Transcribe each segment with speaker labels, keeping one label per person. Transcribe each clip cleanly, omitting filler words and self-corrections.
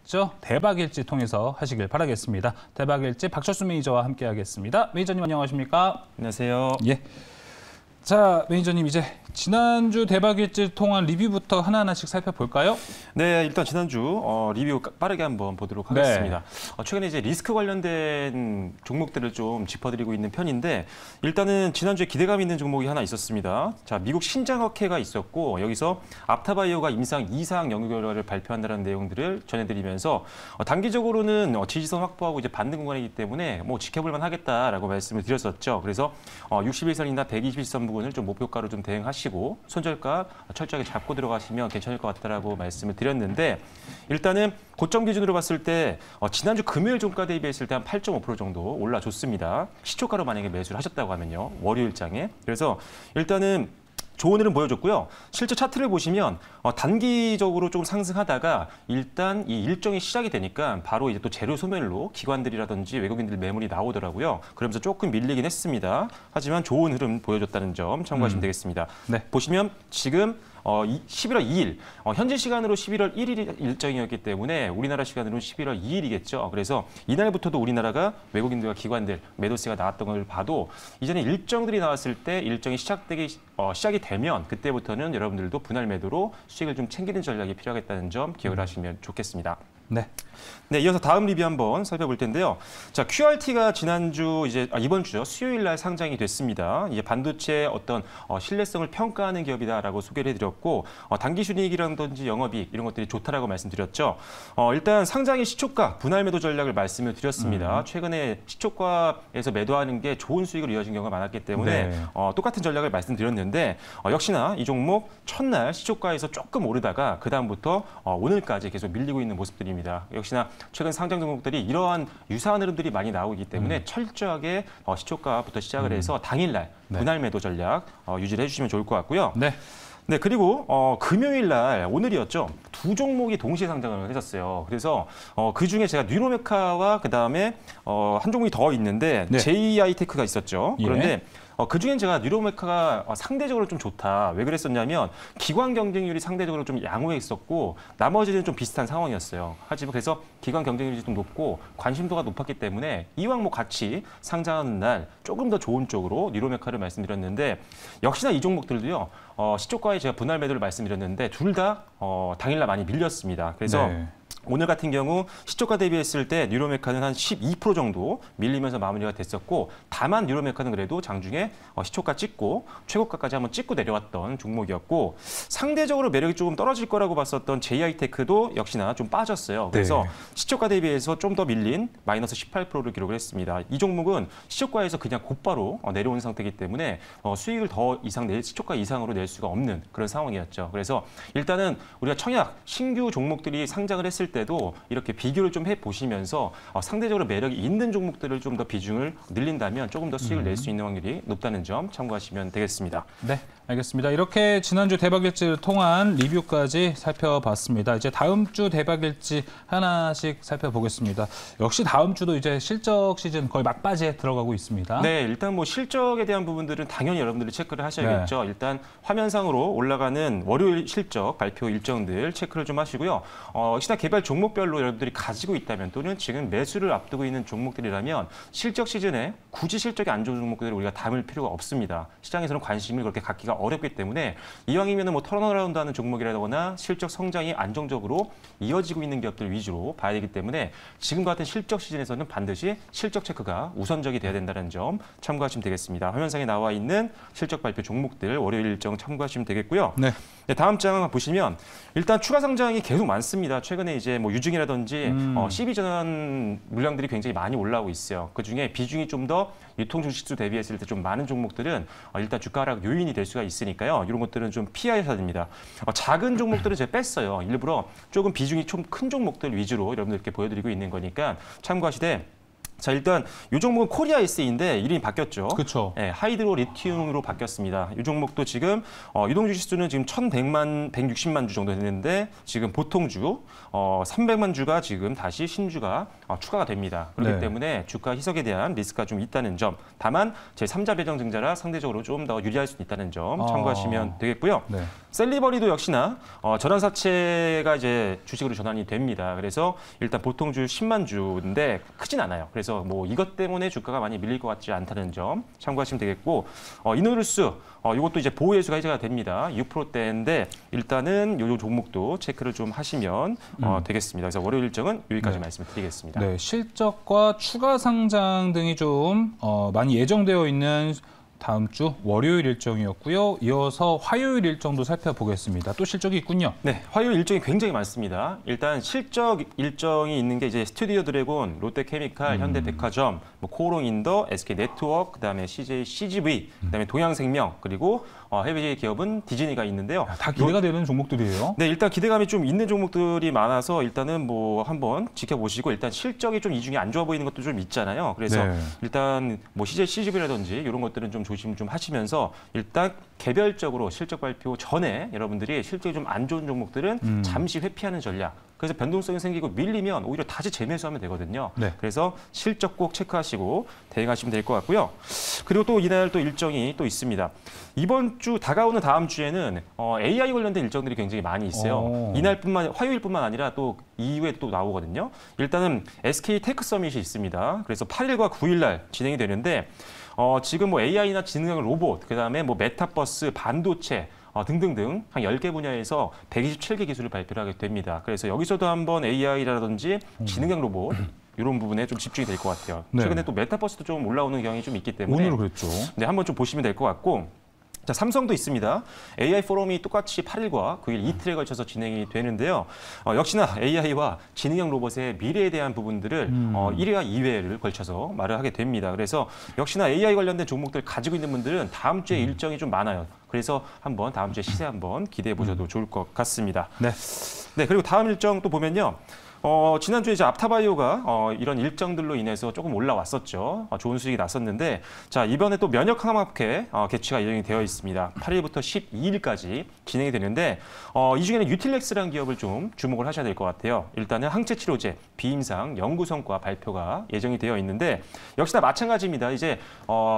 Speaker 1: 있죠. 대박일지 통해서 하시길 바라겠습니다. 대박일지 박철수 매니저와 함께하겠습니다. 매니저님 안녕하십니까?
Speaker 2: 안녕하세요.
Speaker 1: 예. 자, 매니저님 이제 지난주 대박일지 통한 리뷰부터 하나하나씩 살펴볼까요?
Speaker 2: 네, 일단 지난주 리뷰 빠르게 한번 보도록 하겠습니다. 네. 최근에 이제 리스크 관련된 종목들을 좀 짚어드리고 있는 편인데 일단은 지난주에 기대감 있는 종목이 하나 있었습니다. 자, 미국 신장학회가 있었고 여기서 앞타바이오가 임상 2상 연구 결과를 발표한다는 내용들을 전해드리면서 단기적으로는 지지선 확보하고 이제 반등 구간이기 때문에 뭐 지켜볼만 하겠다라고 말씀을 드렸었죠. 그래서 61선이나 121선 부분을 좀 목표가로 좀 대응하시고 손절가 철저하게 잡고 들어가시면 괜찮을 것 같다라고 말씀을 드렸는데 일단은 고점 기준으로 봤을 때 지난주 금요일 종가 대비했을 때 한 8.5% 정도 올라줬습니다. 시초가로 만약에 매수를 하셨다고 하면요. 월요일장에. 그래서 일단은 좋은 흐름 보여줬고요. 실제 차트를 보시면 단기적으로 좀 상승하다가 일단 이 일정이 시작이 되니까 바로 이제 또 재료 소멸로 기관들이라든지 외국인들 매물이 나오더라고요. 그러면서 조금 밀리긴 했습니다. 하지만 좋은 흐름 보여줬다는 점 참고하시면 되겠습니다.
Speaker 1: 네.
Speaker 2: 보시면 지금 11월 2일, 현지 시간으로 11월 1일 일정이었기 때문에 우리나라 시간으로 11월 2일이겠죠. 그래서 이날부터도 우리나라가 외국인들과 기관들 매도세가 나왔던 걸 봐도 이전에 일정들이 나왔을 때 일정이 시작이 되면 그때부터는 여러분들도 분할 매도로 수익을 좀 챙기는 전략이 필요하겠다는 점 기억을 하시면 좋겠습니다.
Speaker 1: 네.
Speaker 2: 네, 이어서 다음 리뷰 한번 살펴볼 텐데요. 자, QRT가 지난주 이번 주죠. 수요일 날 상장이 됐습니다. 이제 반도체 어떤 신뢰성을 평가하는 기업이다라고 소개를 해드렸고 단기 순이익이라든지 영업이익 이런 것들이 좋다라고 말씀드렸죠. 일단 상장의 시초가 분할 매도 전략을 말씀을 드렸습니다. 최근에 시초가에서 매도하는 게 좋은 수익을 이어진 경우가 많았기 때문에
Speaker 1: 네.
Speaker 2: 똑같은 전략을 말씀드렸는데 역시나 이 종목 첫날 시초가에서 조금 오르다가 그 다음부터 오늘까지 계속 밀리고 있는 모습들입니다. 역시나 최근 상장 종목들이 이러한 유사한 흐름들이 많이 나오기 때문에 철저하게 시초가부터 시작을 해서 당일날 분할 매도 전략 유지를 해주시면 좋을 것 같고요.
Speaker 1: 네.
Speaker 2: 네, 그리고 금요일 날 오늘이었죠. 두 종목이 동시에 상장을 했었어요. 그래서 그중에 제가 뉴로메카와 그다음에 한 종목이 더 있는데
Speaker 1: 네.
Speaker 2: JI테크가 있었죠.
Speaker 1: 예.
Speaker 2: 그런데 그중엔 제가 뉴로메카가 상대적으로 좀 좋다. 왜 그랬었냐면 기관 경쟁률이 상대적으로 좀 양호해 있었고 나머지는 좀 비슷한 상황이었어요. 하지만 그래서 기관 경쟁률이 좀 높고 관심도가 높았기 때문에 이왕 뭐 같이 상장하는 날 조금 더 좋은 쪽으로 뉴로메카를 말씀드렸는데 역시나 이 종목들도요. 시초가에 제가 분할 매도를 말씀드렸는데 둘 다 당일날 많이 밀렸습니다. 그래서
Speaker 1: 네.
Speaker 2: 오늘 같은 경우 시초가 대비했을 때 뉴로메카는 한 12% 정도 밀리면서 마무리가 됐었고 다만 뉴로메카는 그래도 장중에 시초가 찍고 최고가까지 한번 찍고 내려왔던 종목이었고 상대적으로 매력이 조금 떨어질 거라고 봤었던 JI테크도 역시나 좀 빠졌어요. 그래서
Speaker 1: 네.
Speaker 2: 시초가 대비해서 좀 더 밀린 마이너스 18%를 기록을 했습니다. 이 종목은 시초가에서 그냥 곧바로 내려온 상태이기 때문에 수익을 더 이상 시초가 이상으로 낼 수가 없는 그런 상황이었죠. 그래서 일단은 우리가 청약 신규 종목들이 상장을 했을 때도 이렇게 비교를 좀 해보시면서 상대적으로 매력이 있는 종목들을 좀 더 비중을 늘린다면 조금 더 수익을 낼 수 있는 확률이 높다는 점 참고하시면 되겠습니다.
Speaker 1: 네, 알겠습니다. 이렇게 지난주 대박일지를 통한 리뷰까지 살펴봤습니다. 이제 다음 주 대박일지 하나씩 살펴보겠습니다. 역시 다음 주도 이제 실적 시즌 거의 막바지에 들어가고 있습니다.
Speaker 2: 네, 일단 뭐 실적에 대한 부분들은 당연히 여러분들이 체크를 하셔야겠죠. 네. 일단 화면상으로 올라가는 월요일 실적 발표 일정들 체크를 좀 하시고요. 시장 개발 종목별로 여러분들이 가지고 있다면 또는 지금 매수를 앞두고 있는 종목들이라면 실적 시즌에 굳이 실적이 안 좋은 종목들을 우리가 담을 필요가 없습니다. 시장에서는 관심을 그렇게 갖기가 어렵기 때문에 이왕이면 뭐 턴어라운드 하는 종목이라거나 실적 성장이 안정적으로 이어지고 있는 기업들 위주로 봐야 되기 때문에 지금 같은 실적 시즌에서는 반드시 실적 체크가 우선적이 돼야 된다는 점 참고하시면 되겠습니다. 화면상에 나와 있는 실적 발표 종목들 월요일 일정 참고하시면 되겠고요.
Speaker 1: 네.
Speaker 2: 네, 다음 장 보시면 일단 추가 상장이 계속 많습니다. 최근에 이제 뭐 유증이라든지 CB 전환 물량들이 굉장히 많이 올라오고 있어요. 그중에 비중이 좀 더 유통 주식수 대비했을 때 좀 많은 종목들은 일단 주가 하락 요인이 될 수가 있으니까요. 이런 것들은 좀 피하셔야 됩니다. 작은 종목들은 제가 뺐어요. 일부러 조금 비중이 좀 큰 종목들 위주로 여러분들께 보여드리고 있는 거니까 참고하시되 자, 일단 이 종목은 코리아 SE인데 이름이 바뀌었죠.
Speaker 1: 그렇죠.
Speaker 2: 네, 하이드로 리튬으로 바뀌었습니다. 이 종목도 지금 유동주 지수는 지금 1,160만 주 정도 됐는데 지금 보통주 300만 주가 지금 다시 신주가 추가가 됩니다. 그렇기
Speaker 1: 네.
Speaker 2: 때문에 주가 희석에 대한 리스크가 좀 있다는 점. 다만 제3자 배정 증자라 상대적으로 좀 더 유리할 수 있다는 점 참고하시면 되겠고요.
Speaker 1: 네.
Speaker 2: 셀리버리도 역시나 전환사채가 이제 주식으로 전환이 됩니다. 그래서 일단 보통주 10만 주인데 크진 않아요. 그래서 뭐 이것 때문에 주가가 많이 밀릴 것 같지 않다는 점 참고하시면 되겠고 이노루스 이것도 이제 보호예수가 해제가 됩니다. 6%대인데 일단은 요 종목도 체크를 좀 하시면 되겠습니다. 그래서 월요일 일정은 여기까지 말씀드리겠습니다.
Speaker 1: 네, 실적과 추가 상장 등이 좀 많이 예정되어 있는 다음 주 월요일 일정이었고요. 이어서 화요일 일정도 살펴보겠습니다. 또 실적이 있군요.
Speaker 2: 네, 화요일 일정이 굉장히 많습니다. 일단 실적 일정이 있는 게 이제 스튜디오 드래곤, 롯데케미칼, 현대백화점, 뭐 코오롱인더, SK네트워크, 그다음에 CGV, 그다음에 동양생명, 그리고 해외 기업은 디즈니가 있는데요.
Speaker 1: 다 기대가 되는 종목들이에요.
Speaker 2: 네, 일단 기대감이 좀 있는 종목들이 많아서 일단은 뭐 한번 지켜보시고 일단 실적이 좀 이 중에 안 좋아 보이는 것도 좀 있잖아요. 그래서
Speaker 1: 네.
Speaker 2: 일단 뭐 CGV라든지 이런 것들은 좀 조심 좀 하시면서 일단 개별적으로 실적 발표 전에 여러분들이 실적이 좀 안 좋은 종목들은 잠시 회피하는 전략. 그래서 변동성이 생기고 밀리면 오히려 다시 재매수하면 되거든요.
Speaker 1: 네.
Speaker 2: 그래서 실적 꼭 체크하시고 대응하시면 될 것 같고요. 그리고 또 이날 또 일정이 또 있습니다. 이번 주 다가오는 다음 주에는 AI 관련된 일정들이 굉장히 많이 있어요. 화요일뿐만 아니라 또 이후에 또 나오거든요. 일단은 SK 테크 서밋이 있습니다. 그래서 8일과 9일 날 진행이 되는데 지금 뭐 AI나 지능형 로봇, 그다음에 뭐 메타버스, 반도체 등등등 한 10개 분야에서 127개 기술을 발표를 하게 됩니다. 그래서 여기서도 한번 AI라든지 지능형 로봇 이런 부분에 좀 집중이 될 것 같아요.
Speaker 1: 네.
Speaker 2: 최근에 또 메타버스도 좀 올라오는 경향이 좀 있기 때문에
Speaker 1: 오늘 그랬죠.
Speaker 2: 네, 한번 좀 보시면 될 것 같고 자, 삼성도 있습니다. AI 포럼이 똑같이 8일과 9일 이틀에 걸쳐서 진행이 되는데요. 역시나 AI와 지능형 로봇의 미래에 대한 부분들을 1회와 2회를 걸쳐서 말을 하게 됩니다. 그래서 역시나 AI 관련된 종목들 가지고 있는 분들은 다음 주에 일정이 좀 많아요. 그래서 한번 다음 주에 시세 한번 기대해 보셔도 좋을 것 같습니다.
Speaker 1: 네.
Speaker 2: 네, 그리고 다음 일정 또 보면요. 지난주에 이제 apta바이오가 이런 일정들로 인해서 조금 올라왔었죠. 좋은 수익이 났었는데, 자, 이번에 또 면역항암학회 개최가 예정이 되어 있습니다. 8일부터 12일까지 진행이 되는데, 이 중에는 유틸렉스라는 기업을 좀 주목을 하셔야 될 것 같아요. 일단은 항체치료제, 비임상, 연구 성과 발표가 예정이 되어 있는데, 역시나 마찬가지입니다. 이제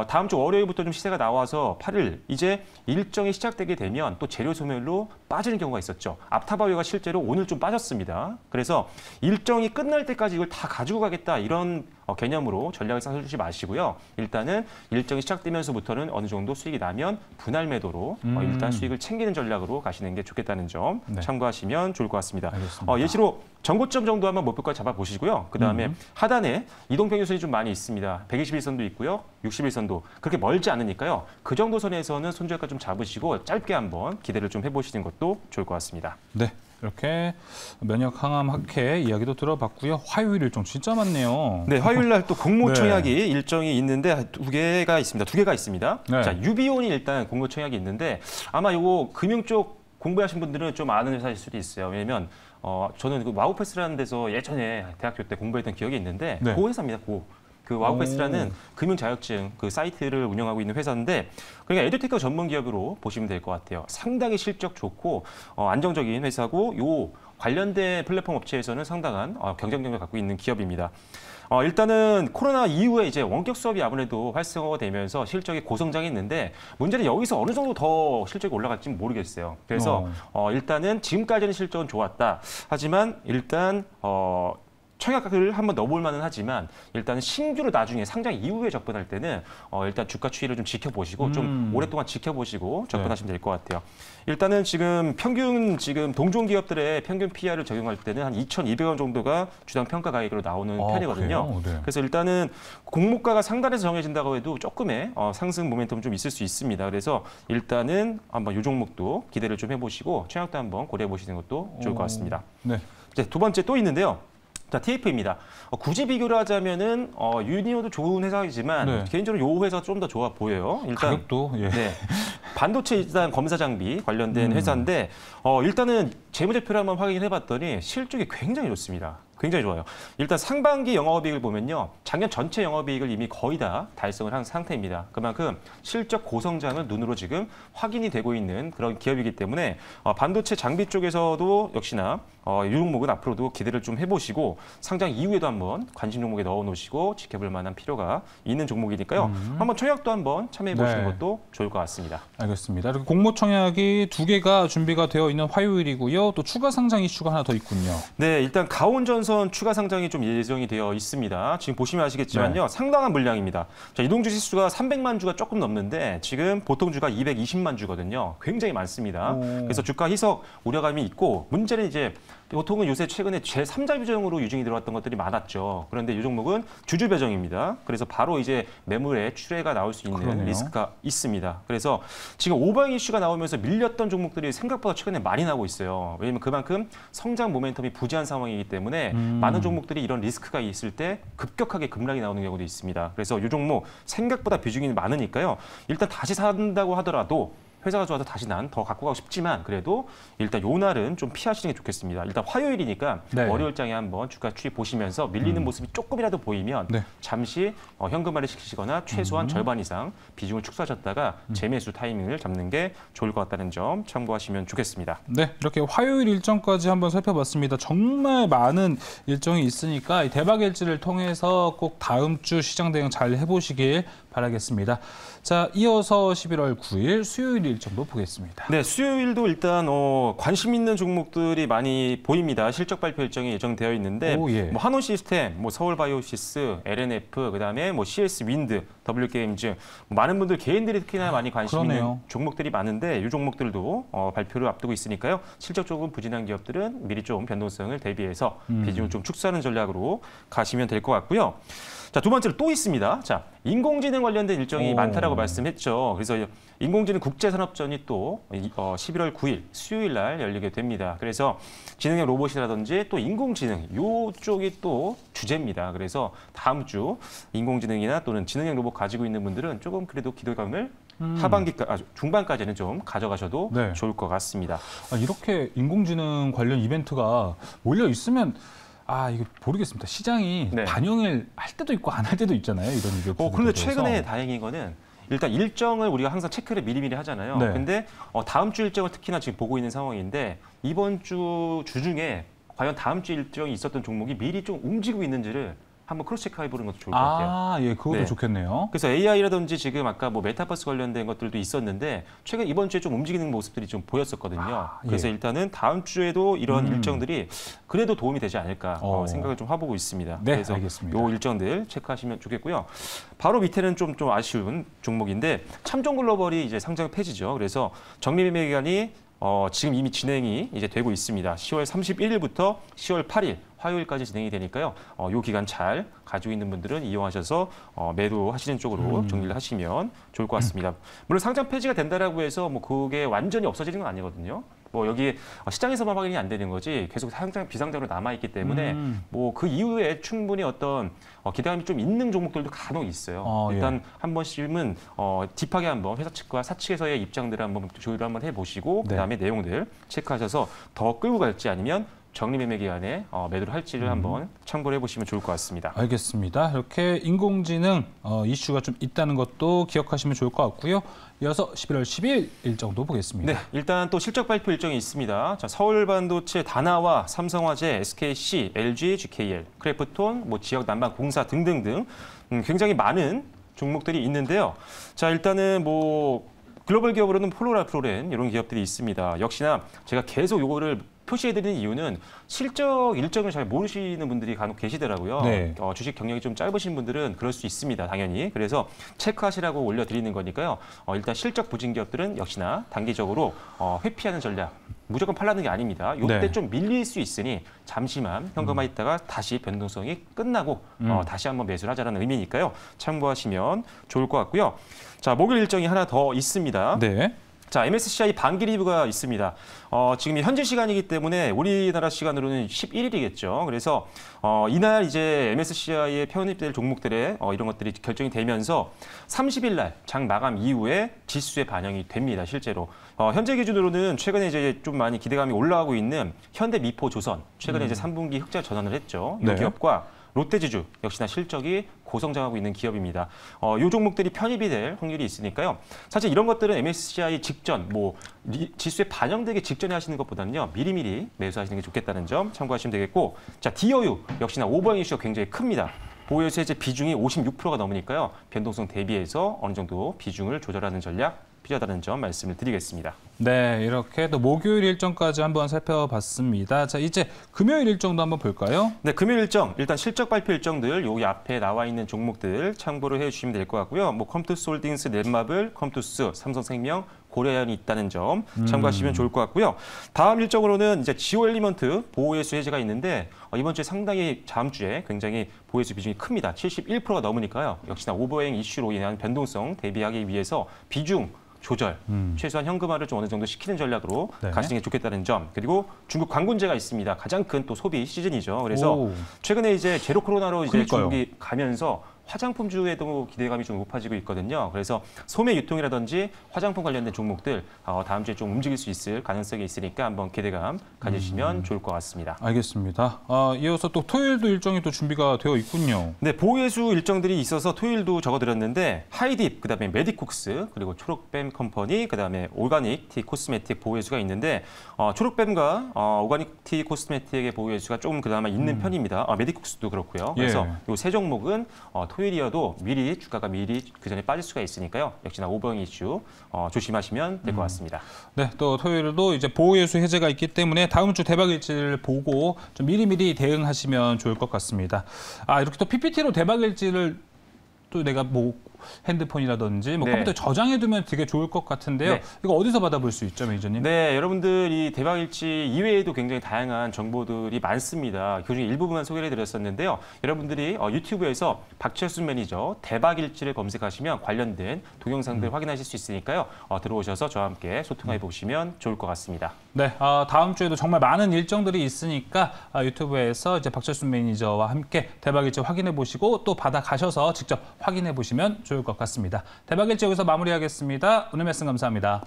Speaker 2: 다음 주 월요일부터 좀 시세가 나와서 8일, 이제 일정이 시작되게 되면 또 재료 소멸로 빠지는 경우가 있었죠. apta바이오가 실제로 오늘 좀 빠졌습니다. 그래서 일정이 끝날 때까지 이걸 다 가지고 가겠다 이런 개념으로 전략을 짜주지 마시고요. 일단은 일정이 시작되면서부터는 어느 정도 수익이 나면 분할 매도로 일단 수익을 챙기는 전략으로 가시는 게 좋겠다는 점 참고하시면 좋을 것 같습니다. 예시로 전고점 정도 한번 목표까지 잡아보시고요. 그다음에 하단에 이동평균선이 좀 많이 있습니다. 121선도 있고요. 61선도 그렇게 멀지 않으니까요. 그 정도 선에서는 손절가 좀 잡으시고 짧게 한번 기대를 좀 해보시는 것도 좋을 것 같습니다.
Speaker 1: 네. 이렇게 면역항암 학회 이야기도 들어봤고요. 화요일 일정 진짜 많네요.
Speaker 2: 네, 화요일 날 또 공모청약이 일정이 있는데 두 개가 있습니다.
Speaker 1: 네.
Speaker 2: 자, 유비온이 일단 공모청약이 있는데 아마 이거 금융 쪽 공부하신 분들은 좀 아는 회사일 수도 있어요. 왜냐면 저는 그 와우패스라는 데서 예전에 대학교 때 공부했던 기억이 있는데
Speaker 1: 네.
Speaker 2: 그 회사입니다. 그 와우패스라는 금융 자격증 그 사이트를 운영하고 있는 회사인데 그러니까 에듀테크 전문 기업으로 보시면 될 것 같아요. 상당히 실적 좋고 안정적인 회사고 요 관련된 플랫폼 업체에서는 상당한 경쟁력을 갖고 있는 기업입니다. 일단은 코로나 이후에 이제 원격 수업이 아무래도 활성화가 되면서 실적이 고성장했는데 문제는 여기서 어느 정도 더 실적이 올라갈지는 모르겠어요. 그래서 일단은 지금까지는 실적은 좋았다. 하지만 일단 청약을 한번 넣어볼 만은 하지만 일단은 신규로 나중에 상장 이후에 접근할 때는 일단 주가 추이를 좀 지켜보시고 좀 오랫동안 지켜보시고 접근하시면 될 것 같아요. 일단은 지금 동종 기업들의 평균 PR을 적용할 때는 한 2,200원 정도가 주당 평가 가액으로 나오는 편이거든요.
Speaker 1: 네.
Speaker 2: 그래서 일단은 공모가가 상단에서 정해진다고 해도 조금의 상승 모멘텀 좀 있을 수 있습니다. 그래서 일단은 한번 이 종목도 기대를 좀 해보시고 청약도 한번 고려해 보시는 것도 좋을 것 같습니다.
Speaker 1: 네.
Speaker 2: 이제 두 번째 또 있는데요. 자, TF입니다. 굳이 비교를 하자면은 유니오도 좋은 회사이지만 개인적으로 이 회사 좀 더 좋아 보여요. 일단
Speaker 1: 가격도
Speaker 2: 네. 반도체 일단 검사 장비 관련된 회사인데 일단은 재무제표를 한번 확인해 봤더니 실적이 굉장히 좋습니다. 굉장히 좋아요. 일단 상반기 영업이익을 보면요. 작년 전체 영업이익을 이미 거의 다 달성을 한 상태입니다. 그만큼 실적 고성장은 눈으로 지금 확인이 되고 있는 그런 기업이기 때문에 반도체 장비 쪽에서도 역시나 이 종목은 앞으로도 기대를 좀 해보시고 상장 이후에도 한번 관심 종목에 넣어놓으시고 지켜볼 만한 필요가 있는 종목이니까요. 한번 청약도 한번 참여해보시는
Speaker 1: 네.
Speaker 2: 것도 좋을 것 같습니다.
Speaker 1: 알겠습니다. 이렇게 공모 청약이 2개가 준비가 되어 있는 화요일이고요. 또 추가 상장 이슈가 하나 더 있군요.
Speaker 2: 네, 일단 가온전선 추가 상장이 좀 예정이 되어 있습니다. 지금 보시면 아시겠지만요.
Speaker 1: 네.
Speaker 2: 상당한 물량입니다. 자, 이동주 지수가 300만 주가 조금 넘는데 지금 보통 주가 220만 주거든요. 굉장히 많습니다. 그래서 주가 희석 우려감이 있고 문제는 이제 보통은 요새 최근에 제3자 비중으로 유증이 들어왔던 것들이 많았죠. 그런데 이 종목은 주주 배정입니다. 그래서 바로 이제 매물에 출회가 나올 수 있는
Speaker 1: 그러네요.
Speaker 2: 리스크가 있습니다. 그래서 지금 오버행 이슈가 나오면서 밀렸던 종목들이 생각보다 최근에 많이 나오고 있어요. 왜냐하면 그만큼 성장 모멘텀이 부재한 상황이기 때문에 많은 종목들이 이런 리스크가 있을 때 급격하게 급락이 나오는 경우도 있습니다. 그래서 이 종목 생각보다 비중이 많으니까요. 일단 다시 산다고 하더라도 회사가 좋아서 다시 난 더 갖고 가고 싶지만 그래도 일단 요 날은 좀 피하시는 게 좋겠습니다. 일단 화요일이니까
Speaker 1: 네.
Speaker 2: 월요일장에 한번 주가 추이 보시면서 밀리는 모습이 조금이라도 보이면
Speaker 1: 네.
Speaker 2: 잠시 현금화를 시키시거나 최소한 절반 이상 비중을 축소하셨다가 재매수 타이밍을 잡는 게 좋을 것 같다는 점 참고하시면 좋겠습니다.
Speaker 1: 네, 이렇게 화요일 일정까지 한번 살펴봤습니다. 정말 많은 일정이 있으니까 이 대박 일지를 통해서 꼭 다음 주 시장 대응 잘 해보시길 바라겠습니다. 자, 이어서 11월 9일 수요일 일정도 보겠습니다.
Speaker 2: 네, 수요일도 일단 관심 있는 종목들이 많이 보입니다. 실적 발표 일정이 예정되어 있는데
Speaker 1: 오, 예.
Speaker 2: 뭐 한온시스템, 뭐 서울바이오시스, LNF, 그다음에 뭐 CS 윈드, W게임즈 많은 분들 개인들이 특히나 많이 관심
Speaker 1: 그러네요.
Speaker 2: 있는 종목들이 많은데 이 종목들도 발표를 앞두고 있으니까요. 실적 조금 부진한 기업들은 미리 좀 변동성을 대비해서 비중을 좀 축소하는 전략으로 가시면 될 것 같고요. 자, 두 번째로 또 있습니다. 자, 인공지능 관련된 일정이 많다라고 말씀했죠. 그래서 인공지능 국제산업전이 또 11월 9일 수요일 날 열리게 됩니다. 그래서 지능형 로봇이라든지 또 인공지능 이쪽이 또 주제입니다. 그래서 다음 주 인공지능이나 또는 지능형 로봇 가지고 있는 분들은 조금 그래도 기대감을 중반까지는 좀 가져가셔도
Speaker 1: 네.
Speaker 2: 좋을 것 같습니다.
Speaker 1: 이렇게 인공지능 관련 이벤트가 몰려 있으면 이거 모르겠습니다. 시장이
Speaker 2: 네.
Speaker 1: 반영을 할 때도 있고 안 할 때도 있잖아요. 이런 이벤트.
Speaker 2: 그런데 최근에 다행인 거는 일단 일정을 우리가 항상 체크를 미리미리 하잖아요.
Speaker 1: 네.
Speaker 2: 근데 다음 주 일정을 특히나 지금 보고 있는 상황인데 이번 주 중에 과연 다음 주 일정이 있었던 종목이 미리 좀 움직이고 있는지를 한번 크로스 체크해 보는 것도 좋을 것 같아요.
Speaker 1: 예, 그것도
Speaker 2: 네.
Speaker 1: 좋겠네요.
Speaker 2: 그래서 AI라든지 지금 아까 뭐 메타버스 관련된 것들도 있었는데 최근 이번 주에 좀 움직이는 모습들이 좀 보였었거든요. 그래서
Speaker 1: 예.
Speaker 2: 일단은 다음 주에도 이런 일정들이 그래도 도움이 되지 않을까 생각을 좀 해보고 있습니다.
Speaker 1: 네,
Speaker 2: 그래서
Speaker 1: 알겠습니다.
Speaker 2: 요 일정들 체크하시면 좋겠고요. 바로 밑에는 좀 아쉬운 종목인데 참종글로벌이 이제 상장 폐지죠. 그래서 정리매매 기간이 지금 이미 진행이 이제 되고 있습니다. 10월 31일부터 10월 8일 화요일까지 진행이 되니까요. 이 기간 잘 가지고 있는 분들은 이용하셔서 매도하시는 쪽으로 정리를 하시면 좋을 것 같습니다. 물론 상장 폐지가 된다라고 해서 뭐 그게 완전히 없어지는 건 아니거든요. 뭐 여기 시장에서만 확인이 안 되는 거지 계속 상장 비상장으로 남아 있기 때문에 뭐 그 이후에 충분히 어떤 기대감이 좀 있는 종목들도 간혹 있어요. 일단 한 번씩은 딥하게 한번 회사 측과 사측에서의 입장들을 한번 조율을 한번 해보시고 그다음에 내용들 체크하셔서 더 끌고 갈지 아니면 정리매매 기간에 매도를 할지를 한번 참고를 해보시면 좋을 것 같습니다.
Speaker 1: 알겠습니다. 이렇게 인공지능 이슈가 좀 있다는 것도 기억하시면 좋을 것 같고요. 이어서 11월 10일 일정도 보겠습니다.
Speaker 2: 네, 일단 또 실적 발표 일정이 있습니다. 자, 서울반도체, 다나와, 삼성화재, SKC, LG, GKL, 크래프톤, 뭐 지역 난방 공사 등등등 굉장히 많은 종목들이 있는데요. 자, 일단은 뭐 글로벌 기업으로는 폴로라 프로렌 이런 기업들이 있습니다. 역시나 제가 계속 요거를 표시해드리는 이유는 실적 일정을 잘 모르시는 분들이 간혹 계시더라고요.
Speaker 1: 네.
Speaker 2: 주식 경력이 좀 짧으신 분들은 그럴 수 있습니다. 당연히. 그래서 체크하시라고 올려드리는 거니까요. 일단 실적 부진 기업들은 역시나 단기적으로 회피하는 전략. 무조건 팔라는 게 아닙니다. 이때
Speaker 1: 네.
Speaker 2: 좀 밀릴 수 있으니 잠시만 현금화 있다가 다시 변동성이 끝나고 다시 한번 매수를 하자는 의미니까요. 참고하시면 좋을 것 같고요. 자, 목요일 일정이 하나 더 있습니다.
Speaker 1: 네.
Speaker 2: 자, MSCI 반기 리뷰가 있습니다. 지금 현지 시간이기 때문에 우리나라 시간으로는 11일이겠죠. 그래서 이날 이제 MSCI에 편입될 종목들의 이런 것들이 결정이 되면서 30일 날 장 마감 이후에 지수에 반영이 됩니다. 실제로. 현재 기준으로는 최근에 이제 좀 많이 기대감이 올라가고 있는 현대미포조선, 최근에 이제 3분기 흑자 전환을 했죠. 이
Speaker 1: 네.
Speaker 2: 기업과 롯데지주 역시나 실적이 고성장하고 있는 기업입니다. 이 종목들이 편입이 될 확률이 있으니까요. 사실 이런 것들은 MSCI 직전, 지수에 반영되기 직전에 하시는 것보다는요. 미리미리 매수하시는 게 좋겠다는 점 참고하시면 되겠고, 자, 디어유 역시나 오버행 이슈가 굉장히 큽니다. 보유세 이제 비중이 56%가 넘으니까요. 변동성 대비해서 어느 정도 비중을 조절하는 전략 필요하다는 점 말씀을 드리겠습니다.
Speaker 1: 네, 이렇게 또 목요일 일정까지 한번 살펴봤습니다. 자, 이제 금요일 일정도 한번 볼까요?
Speaker 2: 네, 금요일 일정, 일단 실적 발표 일정들 여기 앞에 나와 있는 종목들 참고를 해주시면 될 것 같고요. 컴투스홀딩스, 넷마블, 컴투스, 삼성생명, 고려아연이 있다는 점 참고하시면 좋을 것 같고요. 다음 일정으로는 이제 지오엘리먼트 보호예수 해제가 있는데 이번 주에 상당히 다음 주에 굉장히 보호예수 비중이 큽니다. 71%가 넘으니까요. 역시나 오버행 이슈로 인한 변동성 대비하기 위해서 비중 조절, 최소한 현금화를 좀 어느 정도 시키는 전략으로
Speaker 1: 네.
Speaker 2: 가시는 게 좋겠다는 점. 그리고 중국 관군제가 있습니다. 가장 큰 또 소비 시즌이죠. 그래서 최근에 이제 제로 코로나로 이제
Speaker 1: 그러니까요.
Speaker 2: 중국이 가면서 화장품주에도 기대감이 좀 높아지고 있거든요. 그래서 소매 유통이라든지 화장품 관련된 종목들 다음 주에 좀 움직일 수 있을 가능성이 있으니까 한번 기대감 가지시면 좋을 것 같습니다.
Speaker 1: 알겠습니다. 이어서 또 토요일도 일정이 또 준비가 되어 있군요.
Speaker 2: 네, 보호예수 일정들이 있어서 토요일도 적어드렸는데 하이딥, 그다음에 메디콕스, 그리고 초록뱀 컴퍼니, 그다음에 오가닉 티 코스메틱 보호예수가 있는데 초록뱀과 오가닉 티 코스메틱의 보호예수가 조금 그나마 있는 편입니다. 메디콕스도 그렇고요. 그래서
Speaker 1: 예.
Speaker 2: 이 세 종목은 토요일이어도 미리 주가가 미리 그 전에 빠질 수가 있으니까요. 역시나 오버행 이슈 조심하시면 될 것 같습니다.
Speaker 1: 네, 또 토요일도 이제 보호예수 해제가 있기 때문에 다음 주 대박일지를 보고 좀 미리미리 대응하시면 좋을 것 같습니다. 이렇게 또 PPT로 대박일지를 또 내가 핸드폰이라든지
Speaker 2: 네.
Speaker 1: 컴퓨터에 저장해두면 되게 좋을 것 같은데요.
Speaker 2: 네.
Speaker 1: 이거 어디서 받아볼 수 있죠, 매니저님?
Speaker 2: 네, 여러분들이 대박일지 이외에도 굉장히 다양한 정보들이 많습니다. 그중에 일부분만 소개를 해드렸었는데요. 여러분들이 유튜브에서 박철순 매니저 대박일지를 검색하시면 관련된 동영상들 확인하실 수 있으니까요. 들어오셔서 저와 함께 소통해 보시면 좋을 것 같습니다.
Speaker 1: 네, 다음 주에도 정말 많은 일정들이 있으니까 유튜브에서 이제 박철순 매니저와 함께 대박일지 확인해 보시고 또 받아가셔서 직접 확인해 보시면 좋을 것 같습니다. 대박일지 여기서 마무리하겠습니다. 오늘 말씀 감사합니다.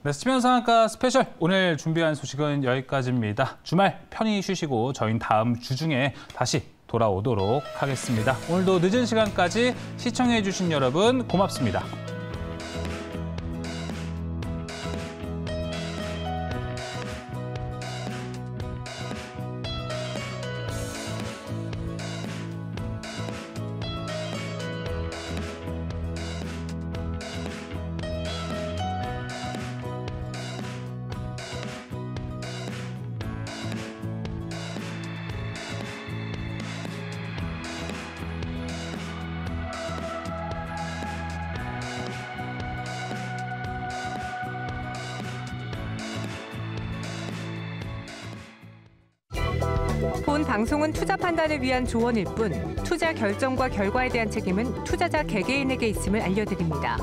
Speaker 1: 네, 스치면 상한가 스페셜 오늘 준비한 소식은 여기까지입니다. 주말 편히 쉬시고 저희는 다음 주 중에 다시 돌아오도록 하겠습니다. 오늘도 늦은 시간까지 시청해 주신 여러분 고맙습니다.
Speaker 3: 본 방송은 투자 판단을 위한 조언일 뿐 투자 결정과 결과에 대한 책임은 투자자 개개인에게 있음을 알려드립니다.